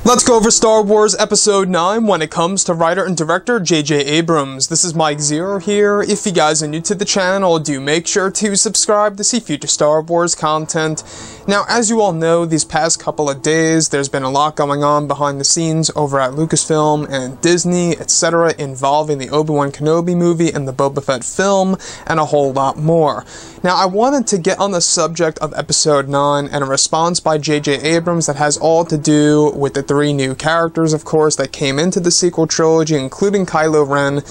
Let's go over Star Wars Episode 9 when it comes to writer and director J.J. Abrams. This is Mike Zero here. If you guys are new to the channel, do make sure to subscribe to see future Star Wars content. Now, as you all know, these past couple of days, there's been a lot going on behind the scenes over at Lucasfilm and Disney, etc., involving the Obi-Wan Kenobi movie and the Boba Fett film, and a whole lot more. Now, I wanted to get on the subject of Episode 9 and a response by J.J. Abrams that has all to do with the three new characters, of course, that came into the sequel trilogy, including Kylo Ren.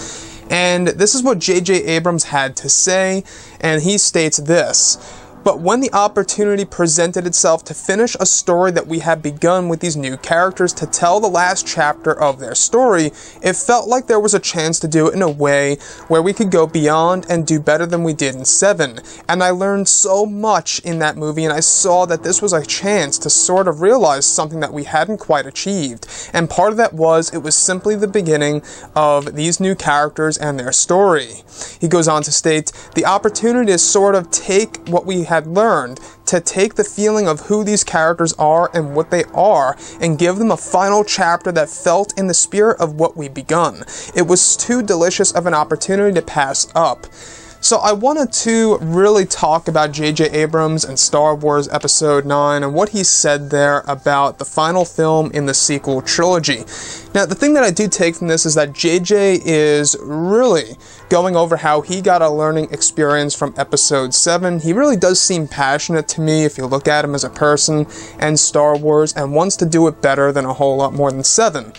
And this is what J.J. Abrams had to say, and he states this: "But when the opportunity presented itself to finish a story that we had begun with these new characters, to tell the last chapter of their story, it felt like there was a chance to do it in a way where we could go beyond and do better than we did in 7. And I learned so much in that movie, and I saw that this was a chance to sort of realize something that we hadn't quite achieved. And part of that was, it was simply the beginning of these new characters and their story." He goes on to state, "The opportunity to sort of take what we had learned, to take the feeling of who these characters are and what they are, and give them a final chapter that felt in the spirit of what we begun. It was too delicious of an opportunity to pass up." So I wanted to really talk about J.J. Abrams and Star Wars Episode 9 and what he said there about the final film in the sequel trilogy. Now, the thing that I do take from this is that J.J. is really going over how he got a learning experience from Episode 7. He really does seem passionate to me if you look at him as a person and Star Wars, and wants to do it better than a whole lot more than 7.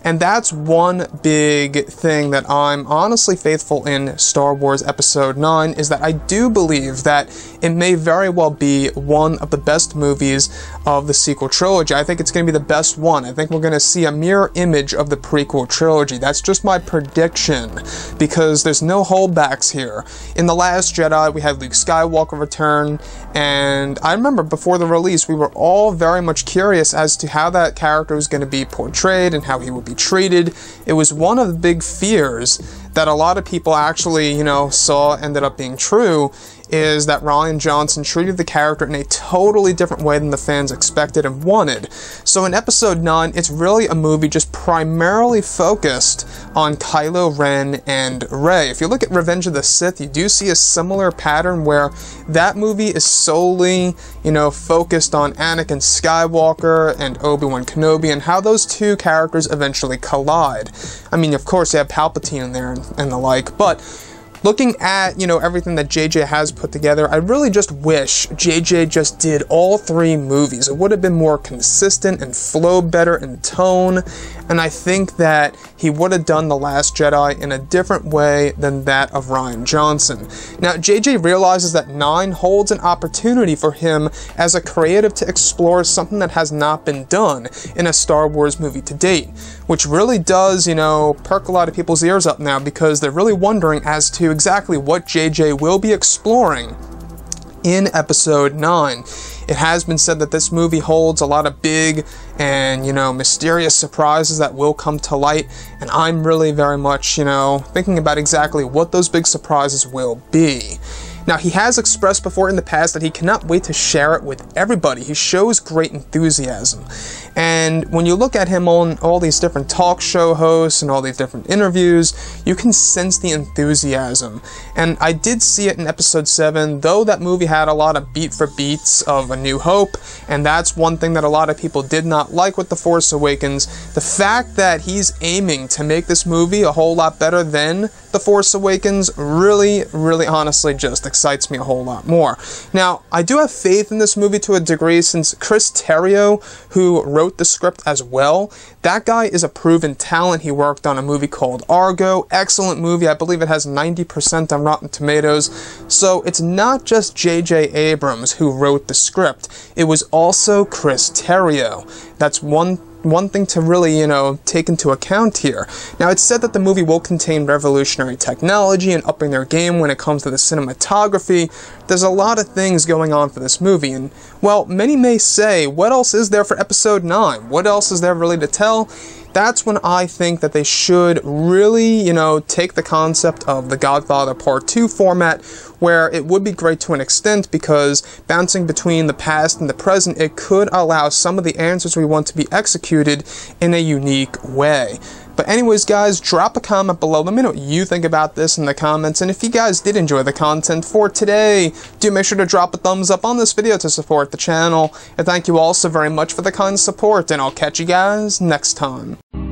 And that's one big thing that I'm honestly faithful in Star Wars Episode 9, is that I do believe that it may very well be one of the best movies of the sequel trilogy. I think it's going to be the best one. I think we're going to see a mirror image of the prequel trilogy. That's just my prediction, because there's no holdbacks here. In The Last Jedi, we had Luke Skywalker return, and I remember before the release, we were all very much curious as to how that character was going to be portrayed and how he would be treated. It was one of the big fears that a lot of people actually, saw ended up being true, is that Rian Johnson treated the character in a totally different way than the fans expected and wanted. So in Episode 9, it's really a movie just primarily focused on Kylo Ren and Rey. If you look at Revenge of the Sith, you do see a similar pattern where that movie is solely, focused on Anakin Skywalker and Obi-Wan Kenobi and how those two characters eventually collide. I mean, of course, you have Palpatine in there and the like, but looking at, everything that JJ has put together, I really just wish JJ just did all three movies. It would have been more consistent and flowed better in tone, and I think that he would have done The Last Jedi in a different way than that of Rian Johnson. Now, JJ realizes that 9 holds an opportunity for him as a creative to explore something that has not been done in a Star Wars movie to date, which really does, perk a lot of people's ears up now, because they're really wondering as to exactly what JJ will be exploring in Episode 9. It has been said that this movie holds a lot of big and, mysterious surprises that will come to light, and I'm really very much, thinking about exactly what those big surprises will be. Now, he has expressed before in the past that he cannot wait to share it with everybody. He shows great enthusiasm. And when you look at him on all these different talk show hosts and all these different interviews, you can sense the enthusiasm. And I did see it in Episode 7, though that movie had a lot of beat for beats of A New Hope, and that's one thing that a lot of people did not like with The Force Awakens. The fact that he's aiming to make this movie a whole lot better than The Force Awakens really, really honestly just excites me a whole lot more. Now, I do have faith in this movie to a degree, since Chris Terrio, who wrote the script as well, that guy is a proven talent. He worked on a movie called Argo, excellent movie. I believe it has 90% on Rotten Tomatoes. So it's not just J.J. Abrams who wrote the script. It was also Chris Terrio. That's one thing to really, take into account here. Now, it's said that the movie will contain revolutionary technology and upping their game when it comes to the cinematography. There's a lot of things going on for this movie, and, well, many may say, what else is there for Episode 9? What else is there really to tell? that's when I think that they should really, you know, take the concept of the Godfather Part 2 format, where it would be great to an extent, because bouncing between the past and the present, it could allow some of the answers we want to be executed in a unique way. But anyways, guys, drop a comment below. Let me know what you think about this in the comments. And if you guys did enjoy the content for today, do make sure to drop a thumbs up on this video to support the channel. And thank you all so very much for the kind support. And I'll catch you guys next time.